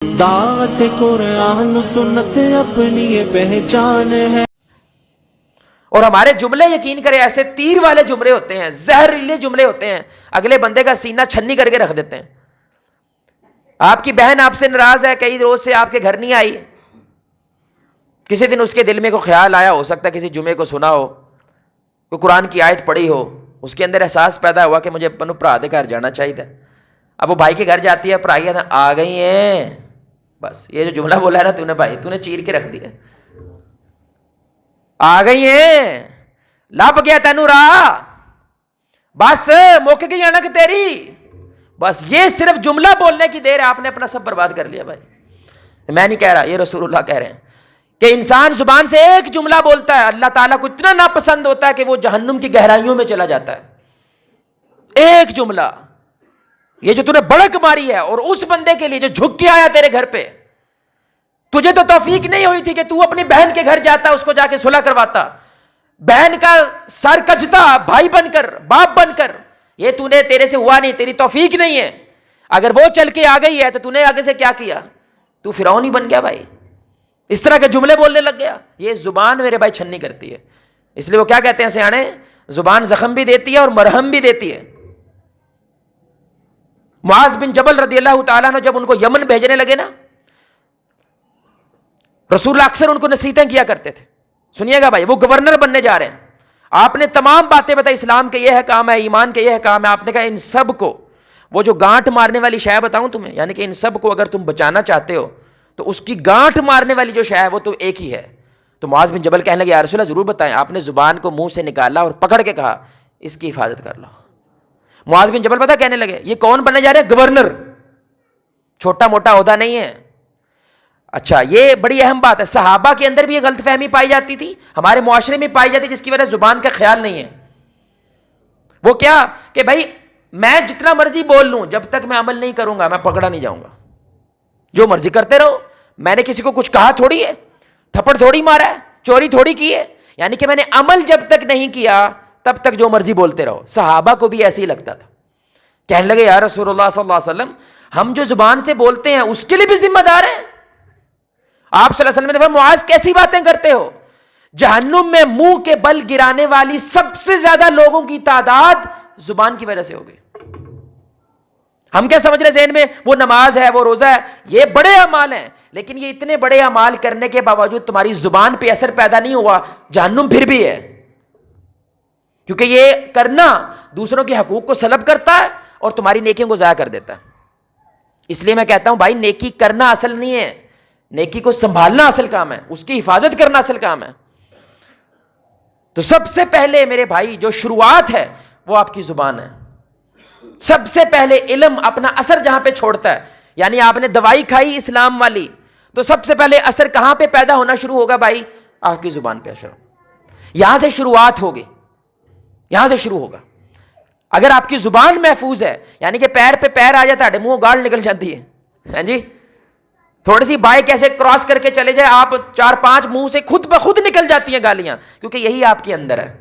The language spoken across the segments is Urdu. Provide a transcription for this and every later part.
دعوت قرآن سنت اپنی یہ پہچان ہے۔ اور ہمارے جملے یقین کریں ایسے تیر والے جملے ہوتے ہیں، زہریلے جملے ہوتے ہیں، اگلے بندے کا سینہ چھنی کر کے رکھ دیتے ہیں۔ آپ کی بہن آپ سے ناراض ہے، کئی روز سے آپ کے گھر نہیں آئی، کسی دن اس کے دل میں کوئی خیال آیا، ہو سکتا ہے کسی جمعے کو سنا ہو، کوئی قرآن کی آیت پڑھی ہو، اس کے اندر احساس پیدا ہوا کہ مجھے اپنے بھرا دے گھر جانا چاہیے۔ اب وہ بھائی کے گھر جاتی ہے، پڑھائی آ گئی ہیں، بس یہ جو جملہ بولا ہے نا تو نے بھائی تو نے چیر کے رکھ دیا، آ گئی ہیں، لب گیا تینوں راہ، بس موقع کی جانک تیری، بس یہ صرف جملہ بولنے کی دیر ہے، آپ نے اپنا سب برباد کر لیا۔ بھائی میں نہیں کہہ رہا، یہ رسول اللہ کہہ رہے ہیں کہ انسان زبان سے ایک جملہ بولتا ہے، اللہ تعالیٰ کو اتنا ناپسند ہوتا ہے کہ وہ جہنم کی گہرائیوں میں چلا جاتا ہے۔ ایک جملہ، یہ جو تُونے بڑک ماری ہے، اور اس بندے کے لیے جو جھک کے آیا تیرے گھر پہ، تجھے تو توفیق نہیں ہوئی تھی کہ تو اپنی بہن کے گھر جاتا، اس کو جا کے صلح کرواتا، بہن کا سر کجتا بھائی بن کر، باپ بن کر، یہ تو نے تیرے سے ہوا نہیں، تیری توفیق نہیں ہے۔ اگر وہ چل کے آ گئی ہے تو تو نے آگے سے کیا کیا؟ تو فرعون ہی بن گیا بھائی، اس طرح کے جملے بولنے لگ گیا۔ یہ زبان میرے بھائی چھنی کرتی ہے، اس لیے وہ کیا کہتے ہیں سیانے، زبان زخم بھی دیتی ہے اور مرہم بھی دیتی ہے۔ معاذ بن جبل رضی اللہ تعالیٰ عنہ جب ان کو یمن بھیجنے لگے نا، رسول اللہ اکثر ان کو نصیحتیں کیا کرتے تھے، سنیے گا بھائی، وہ گورنر بننے جا رہے ہیں، آپ نے تمام باتیں بتائی، اسلام کے یہ حکام ہے، ایمان کے یہ حکام ہے، آپ نے کہا ان سب کو، وہ جو گانٹ مارنے والی شے بتاؤں تمہیں، یعنی کہ ان سب کو اگر تم بچانا چاہتے ہو تو اس کی گانٹ مارنے والی جو شے ہے وہ تو ایک ہی ہے۔ تو معاذ بن جبل کہنے لگے یا رسول اللہ ضرور بتائیں۔ آپ نے زبان کو منہ سے نکالا اور پکڑ کے کہا اس کی حفاظت کر لو۔ معاذ بن جبل پتہ کہنے لگے یہ کون بننے جا رہے ہیں؟ گورنر، چھوٹا موٹا عہدہ نہیں ہے۔ اچھا یہ بڑی اہم بات ہے، صحابہ کے اندر بھی یہ غلط فہمی پائی جاتی تھی، ہمارے معاشرے میں پائی جاتی، جس کی وجہ سے زبان کا خیال نہیں ہے۔ وہ کیا کہ بھائی میں جتنا مرضی بول لوں، جب تک میں عمل نہیں کروں گا میں پکڑا نہیں جاؤں گا، جو مرضی کرتے رہو، میں نے کسی کو کچھ کہا تھوڑی ہے، تھپڑ تھوڑی مارا ہے، چوری تھوڑی کی ہے، یعنی کہ میں نے عمل جب تک نہیں کیا تب تک جو مرضی بولتے رہو۔ صحابہ کو بھی ایسے ہی لگتا تھا، کہنے لگے یا رسول اللہ صلی اللہ علیہ وسلم ہم جو زبان سے بولتے ہیں اس کے لیے بھی ذمہ دار ہیں؟ آپ صلی اللہ علیہ وسلم نے فرمایا معاذ کیسی باتیں کرتے ہو؟ جہنم میں منہ کے بل گرانے والی سب سے زیادہ لوگوں کی تعداد زبان کی وجہ سے ہوگی۔ ہم کیا سمجھ رہے ذہن میں وہ نماز ہے، وہ روزہ ہے، یہ بڑے اعمال ہیں، لیکن یہ اتنے بڑے اعمال کرنے کے باوجود تمہاری زبان پہ اثر پیدا نہیں ہوا، جہنم پھر بھی ہے، کیونکہ یہ کرنا دوسروں کے حقوق کو سلب کرتا ہے اور تمہاری نیکیوں کو ضائع کر دیتا ہے۔ اس لیے میں کہتا ہوں بھائی نیکی کرنا اصل نہیں ہے، نیکی کو سنبھالنا اصل کام ہے، اس کی حفاظت کرنا اصل کام ہے۔ تو سب سے پہلے میرے بھائی جو شروعات ہے وہ آپ کی زبان ہے۔ سب سے پہلے علم اپنا اثر جہاں پہ چھوڑتا ہے، یعنی آپ نے دوائی کھائی اسلام والی تو سب سے پہلے اثر کہاں پہ پیدا ہونا شروع ہوگا بھائی؟ آپ کی زبان پہ اثر، یہاں سے شروعات ہوگی، یہاں سے شروع ہوگا۔ اگر آپ کی زبان محفوظ ہے، یعنی کہ پیر پہ پیر آ جاتا ہے، منہ گاڑ نکل جاتی ہے، ہاں جی، تھوڑی سی بائک ایسے کراس کر کے چلے جائے آپ، 4-5 منہ سے خود بخود نکل جاتی ہیں گالیاں، کیونکہ یہی آپ کے اندر ہے،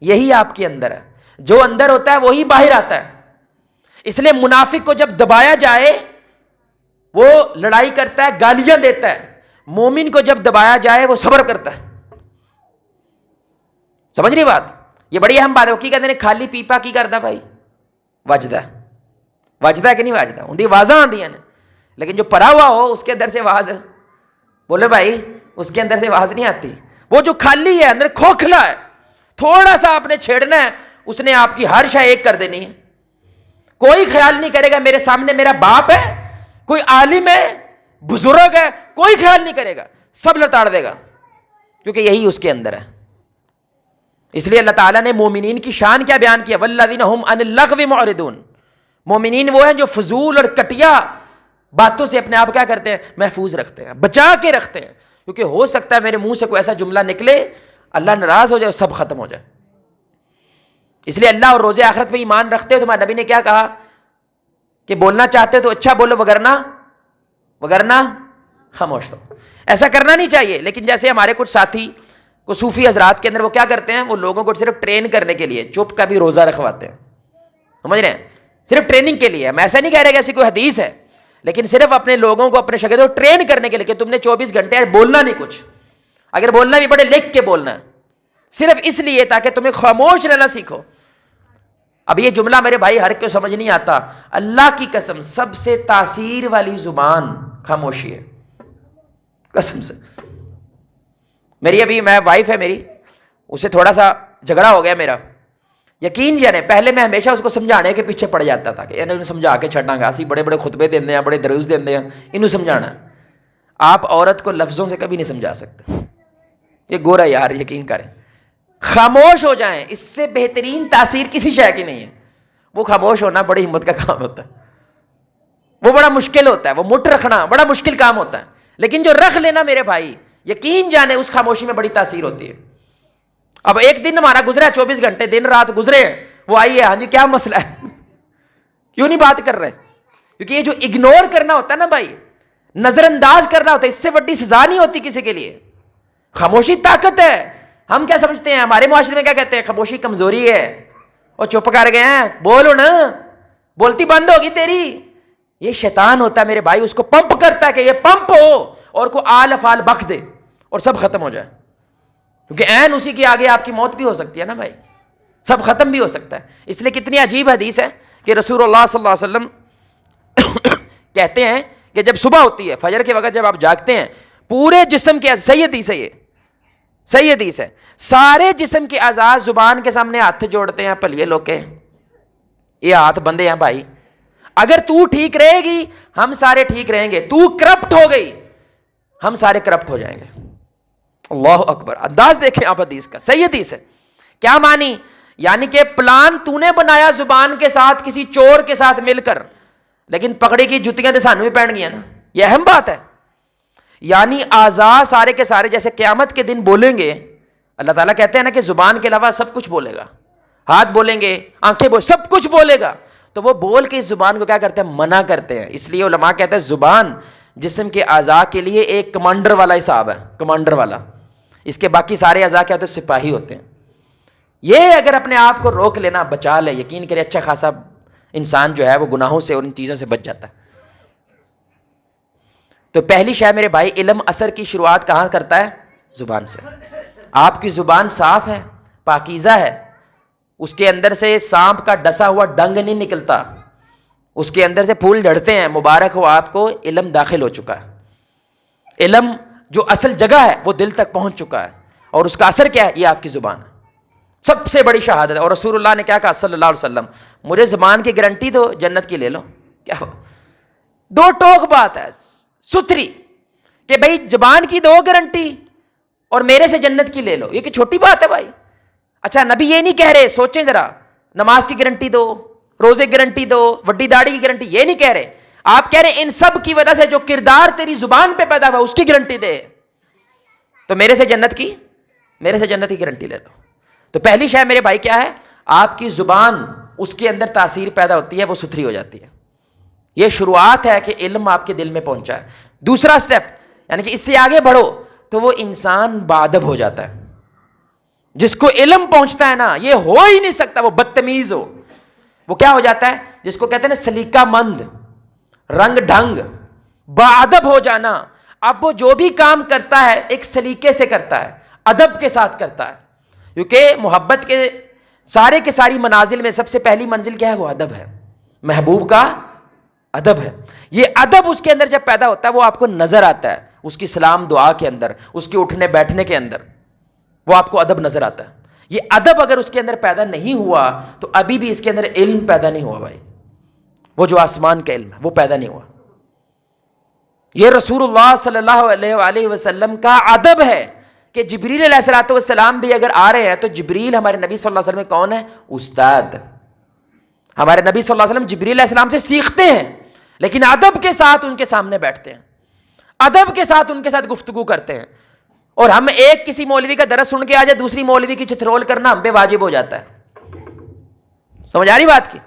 یہی آپ کے اندر ہے، جو اندر ہوتا ہے وہی باہر آتا ہے۔ اس لیے منافق کو جب دبایا جائے وہ لڑائی کرتا ہے، گالیاں دیتا ہے، مومن کو جب دبایا جائے وہ صبر کرتا ہے۔ سمجھ رہی بات؟ یہ بڑی اہم بات ہے۔ وہ کی کہتے ہیں خالی پیپا کی کردا بھائی وجدا ہے کہ نہیں وجدا، ان دی آوازاں آندیاں نے، لیکن جو پڑھا ہوا ہو اس کے اندر سے آواز بولے بھائی، اس کے اندر سے آواز نہیں آتی۔ وہ جو خالی ہے اندر کھوکھلا ہے، تھوڑا سا آپ نے چھیڑنا ہے اس نے آپ کی ہر شے ایک کر دینی ہے۔ کوئی خیال نہیں کرے گا میرے سامنے میرا باپ ہے، کوئی عالم ہے، بزرگ ہے، کوئی خیال نہیں کرے گا، سب لتاڑ دے گا، کیونکہ یہی اس کے اندر ہے۔ اس لیے اللہ تعالیٰ نے مومنین کی شان کیا بیان کیا، والذین ھم عن اللغو معرضون، مومنین وہ ہیں جو فضول اور کٹیا باتوں سے اپنے آپ کیا کرتے ہیں؟ محفوظ رکھتے ہیں، بچا کے رکھتے ہیں، کیونکہ ہو سکتا ہے میرے منہ سے کوئی ایسا جملہ نکلے اللہ ناراض ہو جائے، سب ختم ہو جائے۔ اس لیے اللہ اور روز آخرت پہ ایمان رکھتے ہو، تمہارے نبی نے کیا کہا کہ بولنا چاہتے ہو تو اچھا بولو، وگرنہ خاموش رہو۔ ایسا کرنا نہیں چاہیے، لیکن جیسے ہمارے کچھ ساتھی کو صوفی حضرات کے اندر وہ کیا کرتے ہیں، وہ لوگوں کو صرف ٹرین کرنے کے لیے چپ کا بھی روزہ رکھواتے ہیں، سمجھ رہے ہیں، صرف ٹریننگ کے لیے۔ میں ایسا نہیں کہہ رہا کہ ایسی کوئی حدیث ہے، لیکن صرف اپنے لوگوں کو، اپنے شاگردوں کو ٹرین کرنے کے لیے کہ تم نے 24 گھنٹے بولنا نہیں کچھ، اگر بولنا بھی پڑے لکھ کے بولنا ہے، صرف اس لیے تاکہ تمہیں خاموش رہنا سیکھو. اب یہ جملہ میرے بھائی ہر کوئی سمجھ نہیں آتا. اللہ کی قسم سب سے تاثیر والی زبان خاموشی ہے، قسم سے. میری ابھی میں وائف ہے میری، اسے تھوڑا سا جھگڑا ہو گیا میرا، یقین جانے پہلے میں ہمیشہ اس کو سمجھانے کے پیچھے پڑ جاتا تھا کہ انہیں سمجھا کے چھڑنا گا، اسی بڑے بڑے خطبے دیندے ہیں، بڑے دروس دیندے ہیں، انہوں سمجھانا ہے. آپ عورت کو لفظوں سے کبھی نہیں سمجھا سکتے، یہ گورا یار، یقین کریں. خاموش ہو جائیں، اس سے بہترین تاثیر کسی شے کی نہیں ہے. وہ خاموش ہونا بڑی ہمت کا کام ہوتا ہے، وہ بڑا مشکل ہوتا ہے، وہ مٹ رکھنا بڑا مشکل کام ہوتا ہے، لیکن جو رکھ لینا میرے بھائی، یقین جانے اس خاموشی میں بڑی تاثیر ہوتی ہے. اب ایک دن ہمارا گزرا 24 گھنٹے دن رات گزرے، وہ آئی ہے، ہاں جی کیا مسئلہ ہے، کیوں نہیں بات کر رہے؟ کیونکہ یہ جو اگنور کرنا ہوتا ہے نا بھائی، نظر انداز کرنا ہوتا ہے، اس سے بڑی سزا نہیں ہوتی کسی کے لیے. خاموشی طاقت ہے. ہم کیا سمجھتے ہیں، ہمارے معاشرے میں کیا کہتے ہیں، خاموشی کمزوری ہے، اور چپ کر گئے ہیں، بولو نا، بولتی بند ہوگی تیری. یہ شیطان ہوتا ہے میرے بھائی، اس کو پمپ کرتا ہے کہ یہ پمپ ہو اور کو آل افعال بک دے اور سب ختم ہو جائے. کیونکہ عین اسی کے آگے آپ کی موت بھی ہو سکتی ہے نا بھائی، سب ختم بھی ہو سکتا ہے. اس لیے کتنی عجیب حدیث ہے کہ رسول اللہ صلی اللہ علیہ وسلم کہتے ہیں کہ جب صبح ہوتی ہے، فجر کے وقت جب آپ جاگتے ہیں، پورے جسم کے صحیح حدیث ہے، سارے جسم کے اعضاء زبان کے سامنے ہاتھ جوڑتے ہیں. پلیے لوگ کے یہ ہاتھ بندے ہیں بھائی، اگر تو ٹھیک رہے گی ہم سارے ٹھیک رہیں گے، تو کرپٹ ہو گئی ہم سارے کرپٹ ہو جائیں گے. اللہ اکبر. انداز دیکھیں آپ حدیث کا، صحیح حدیث ہے. کیا مانی؟ یعنی کہ پلان تو نے بنایا زبان کے ساتھ کسی چور کے ساتھ مل کر، لیکن پکڑی کی جتیاں تو سانو ہی پہن گیا نا، یہ اہم بات ہے. یعنی اعضاء سارے کے سارے جیسے قیامت کے دن بولیں گے، اللہ تعالیٰ کہتے ہیں نا کہ زبان کے علاوہ سب کچھ بولے گا، ہاتھ بولیں گے، آنکھیں سب کچھ بولے گا. تو وہ بول کے اس زبان کو کیا کرتے ہیں، منع کرتے ہیں. اس لیے علماء کہتے ہیں زبان جسم کے اعضاء کے لیے ایک کمانڈر والا حساب ہے، کمانڈر والا. اس کے باقی سارے اعضاء کیا ہوتے ہیں، سپاہی ہوتے ہیں. یہ اگر اپنے آپ کو روک لینا، بچا لے، یقین کرے اچھا خاصا انسان جو ہے وہ گناہوں سے اور ان چیزوں سے بچ جاتا ہے. تو پہلی شے میرے بھائی، علم اثر کی شروعات کہاں کرتا ہے؟ زبان سے. آپ کی زبان صاف ہے، پاکیزہ ہے، اس کے اندر سے سانپ کا ڈسا ہوا ڈنگ نہیں نکلتا، اس کے اندر سے پھول جھڑتے ہیں. مبارک ہو آپ کو، علم داخل ہو چکا ہے. علم جو اصل جگہ ہے وہ دل تک پہنچ چکا ہے، اور اس کا اثر کیا ہے؟ یہ آپ کی زبان ہے. سب سے بڑی شہادت ہے. اور رسول اللہ نے کیا کہا صلی اللہ علیہ وسلم، مجھے زبان کی گارنٹی دو، جنت کی لے لو. کیا دو ٹوک بات ہے ستھری کہ بھائی زبان کی دو گارنٹی اور میرے سے جنت کی لے لو. یہ کہ چھوٹی بات ہے بھائی. اچھا نبی یہ نہیں کہہ رہے، سوچیں ذرا، نماز کی گارنٹی دو، روزے کی گارنٹی دو، وڈی داڑھی کی گارنٹی، یہ نہیں کہہ رہے. آپ کہہ رہے ہیں ان سب کی وجہ سے جو کردار تیری زبان پہ پیدا ہوا اس کی گارنٹی دے، تو میرے سے جنت کی گارنٹی لے لو. تو پہلی شے میرے بھائی کیا ہے؟ آپ کی زبان، اس کے اندر تاثیر پیدا ہوتی ہے، وہ ستھری ہو جاتی ہے. یہ شروعات ہے کہ علم آپ کے دل میں پہنچا ہے. دوسرا سٹیپ، یعنی کہ اس سے آگے بڑھو تو وہ انسان باادب ہو جاتا ہے. جس کو علم پہنچتا ہے نا، یہ ہو ہی نہیں سکتا وہ بدتمیز ہو. وہ کیا ہو جاتا ہے؟ جس کو کہتے ہیں نا سلیقہ مند، رنگ ڈھنگ، باادب ہو جانا. اب وہ جو بھی کام کرتا ہے ایک سلیقے سے کرتا ہے، ادب کے ساتھ کرتا ہے. کیونکہ محبت کے ساری منازل میں سب سے پہلی منزل کیا ہے؟ وہ ادب ہے. محبوب کا ادب ہے. یہ ادب اس کے اندر جب پیدا ہوتا ہے وہ آپ کو نظر آتا ہے، اس کی سلام دعا کے اندر، اس کے اٹھنے بیٹھنے کے اندر، وہ آپ کو ادب نظر آتا ہے. یہ ادب اگر اس کے اندر پیدا نہیں ہوا تو ابھی بھی اس کے اندر علم پیدا نہیں ہوا بھائی. وہ جو آسمان کا علم ہے وہ پیدا نہیں ہوا. یہ رسول اللہ صلی اللہ علیہ وآلہ وسلم کا ادب ہے کہ جبریل علیہ السلام بھی اگر آ رہے ہیں تو جبریل ہمارے نبی صلی اللہ علیہ وسلم کون ہے؟ استاد. ہمارے نبی صلی اللہ علیہ وسلم جبریل علیہ السلام سے سیکھتے ہیں، لیکن ادب کے ساتھ ان کے سامنے بیٹھتے ہیں، ادب کے ساتھ ان کے ساتھ گفتگو کرتے ہیں. اور ہم ایک کسی مولوی کا درس سن کے آ جائے، دوسری مولوی کی چترول کرنا ہم پہ واجب ہو جاتا ہے. سمجھ آ رہی بات کی؟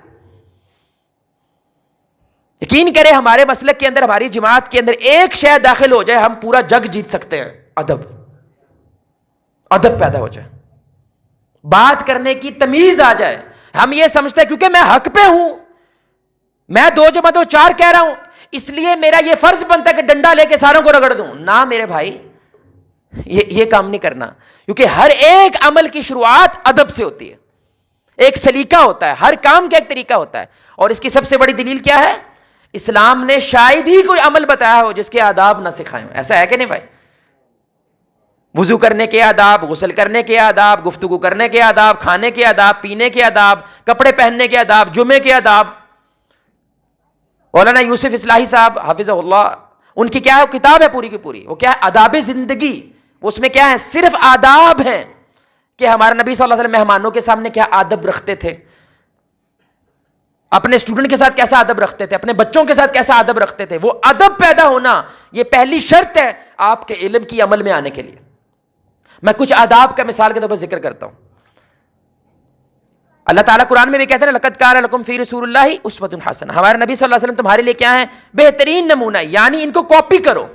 یقین کرے ہمارے مسلک کے اندر، ہماری جماعت کے اندر ایک شے داخل ہو جائے، ہم پورا جگ جیت سکتے ہیں. ادب پیدا ہو جائے، بات کرنے کی تمیز آ جائے. ہم یہ سمجھتے ہیں کیونکہ میں حق پہ ہوں، میں 2 + 2 = 4 کہہ رہا ہوں، اس لیے میرا یہ فرض بنتا ہے کہ ڈنڈا لے کے ساروں کو رگڑ دوں. نہ میرے بھائی, یہ کام نہیں کرنا, کیونکہ ہر ایک عمل کی شروعات ادب سے ہوتی ہے. ایک سلیقہ ہوتا ہے, ہر کام کا ایک طریقہ ہوتا ہے. اور اس کی سب سے بڑی دلیل کیا ہے؟ اسلام نے شاید ہی کوئی عمل بتایا ہو جس کے آداب نہ سکھائے ہوں. ایسا ہے کہ نہیں بھائی؟ وضو کرنے کے آداب, غسل کرنے کے آداب, گفتگو کرنے کے آداب, کھانے کے آداب, پینے کے آداب, کپڑے پہننے کے آداب, جمعے کے آداب. مولانا یوسف اصلاحی صاحب حافظہ اللہ, ان کی کیا ہے کتاب ہے پوری کی پوری, وہ کیا ہے آداب زندگی. اس میں کیا ہے, صرف آداب ہیں کہ ہمارے نبی صلی اللہ علیہ وسلم مہمانوں کے سامنے کیا ادب رکھتے تھے, اپنے اسٹوڈنٹ کے ساتھ کیسا ادب رکھتے تھے, اپنے بچوں کے ساتھ کیسا ادب رکھتے تھے. وہ ادب پیدا ہونا یہ پہلی شرط ہے آپ کے علم کی عمل میں آنے کے لیے. میں کچھ آداب کا مثال کے طور پر ذکر کرتا ہوں. اللہ تعالیٰ قرآن میں بھی کہتے ہیں لقد کان لکم فی رسول اللہ اسوۃ حسنہ, ہمارے نبی صلی اللہ علیہ وسلم تمہارے لیے کیا ہیں, بہترین نمونہ. یعنی ان کو کاپی کرو,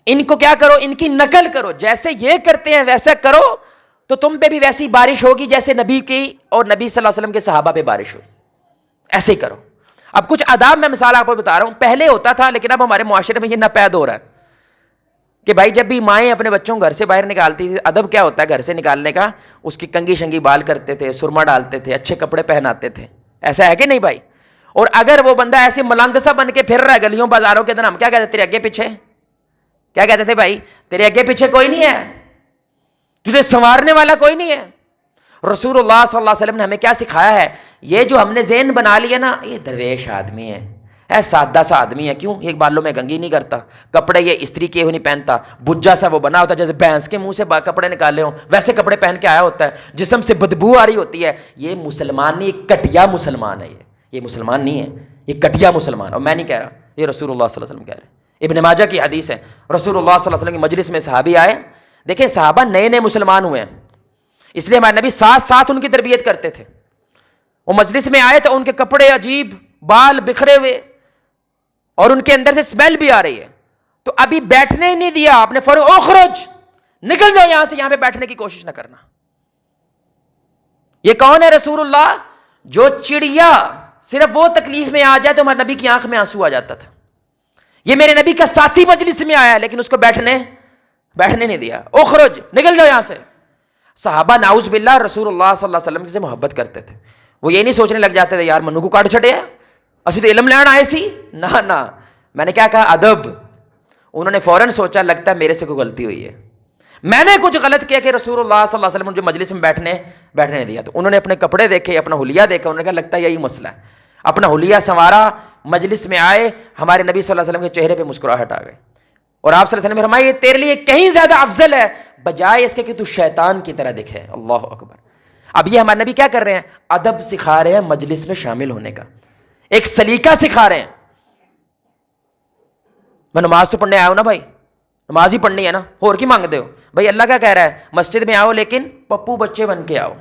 ان کو کیا کرو, ان کی نقل کرو. جیسے یہ کرتے ہیں ویسا کرو تو تم پہ بھی ویسی بارش ہوگی جیسے نبی کی اور نبی صلی اللہ علیہ وسلم کے صحابہ پہ بارش ہوئی. ایسے ہی کرو. اب کچھ آداب میں مثال آپ کو بتا رہا ہوں. پہلے ہوتا تھا لیکن اب ہمارے معاشرے میں یہ ناپید ہو رہا ہے کہ بھائی جب بھی مائیں اپنے بچوں کو گھر سے باہر نکالتی تھی, ادب کیا ہوتا ہے گھر سے نکالنے کا, اس کی کنگھی شنگھی بال کرتے تھے, سرما ڈالتے تھے, اچھے کپڑے پہناتے تھے. ایسا ہے کہ نہیں بھائی؟ اور اگر وہ بندہ ایسے ملنگ سا بن کے پھر رہا ہے گلیوں بازاروں کے اندر, ہم کیا کہتے تھے, تیرے آگے پیچھے, کیا کہتے تھے بھائی, تیرے آگے پیچھے کوئی نہیں ہے, تجھے سنوارنے والا کوئی نہیں ہے. رسول اللہ صلی اللہ علیہ وسلم نے ہمیں کیا سکھایا ہے, یہ جو ہم نے ذہن بنا لیا نا, یہ درویش آدمی ہے, سادہ سا آدمی ہے, کیوں یہ بالوں میں کنگھی نہیں کرتا, کپڑے یہ استری کیے ہوئے نہیں پہنتا, بجا سا وہ بنا ہوتا ہے جیسے بھینس کے منہ سے کپڑے نکالے ہوں ویسے کپڑے پہن کے آیا ہوتا ہے, جسم سے بدبو آ رہی ہوتی ہے. یہ مسلمان نہیں, یہ کٹیا مسلمان ہے. یہ مسلمان نہیں ہے, یہ کٹیا مسلمان. اور میں نہیں کہہ رہا, یہ رسول اللہ صلی اللہ علیہ وسلم کہہ رہے ہیں. ابن ماجہ کی حدیث ہے, رسول اللہ صلی اللہ علیہ وسلم کی مجلس میں صحابی آئے. دیکھیں صحابہ نئے نئے مسلمان ہوئے ہیں, اس لیے ہمارے نبی ساتھ ساتھ ان کی تربیت کرتے تھے. وہ مجلس میں آئے تو ان کے کپڑے عجیب, بال بکھرے ہوئے, اور ان کے اندر سے اسمیل بھی آ رہی ہے. تو ابھی بیٹھنے ہی نہیں دیا آپ نے, فوراً اخرج, نکل جاؤ یہاں سے, یہاں پہ بیٹھنے کی کوشش نہ کرنا. یہ کون ہے رسول اللہ؟ جو چڑیا صرف وہ تکلیف میں آ جائے تو ہمارے نبی کی آنکھ میں آنسو آ جاتا تھا. یہ میرے نبی کا ساتھی مجلس میں آیا لیکن اس کو بیٹھنے نہیں دیا. اخرج, نکل جاؤ یہاں سے. صحابہ نعوذ باللہ رسول اللہ صلی اللہ علیہ وسلم سے محبت کرتے تھے. وہ یہ نہیں سوچنے لگ جاتے تھے یار منو کو کاٹ چھڑے, اسی تو علم لین آئے سی. نہ, میں نے کیا کہا, ادب. انہوں نے فوراً سوچا لگتا ہے میرے سے کوئی غلطی ہوئی ہے, میں نے کچھ غلط کیا کہ رسول اللہ صلی اللہ علیہ وسلم جو مجلس میں بیٹھنے نہیں دیا. تو انہوں نے اپنے کپڑے دیکھے, اپنا حلیہ دیکھا, انہوں نے کہا لگتا ہے یہی مسئلہ ہے. اپنا حلیہ سنوارا, مجلس میں آئے, ہمارے نبی صلی اللہ علیہ وسلم کے چہرے پہ مسکراہٹ آ گئی. اور آپ صلی اللہ علیہ وسلم نے فرمایا یہ تیرے لیے کہیں زیادہ افضل ہے بجائے اس کے کہ تو شیطان کی طرح دکھے. اللہ اکبر. اب یہ ہمارے نبی کیا کر رہے ہیں, ادب سکھا رہے ہیں مجلس میں شامل ہونے کا, ایک سلیقہ سکھا رہے ہیں. میں نماز تو پڑھنے آیا ہوں نا بھائی, نماز ہی پڑھنی ہے نا, اور کی مانگتے ہو بھائی؟ اللہ کیا کہہ رہا ہے, مسجد میں آؤ لیکن پپو بچے بن کے آؤ,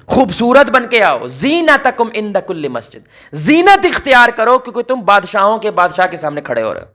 خوبصورت بن کے آؤ. زینتکم عند کل مسجد, زینت اختیار کرو کیونکہ تم بادشاہوں کے بادشاہ کے سامنے کھڑے ہو رہے ہو.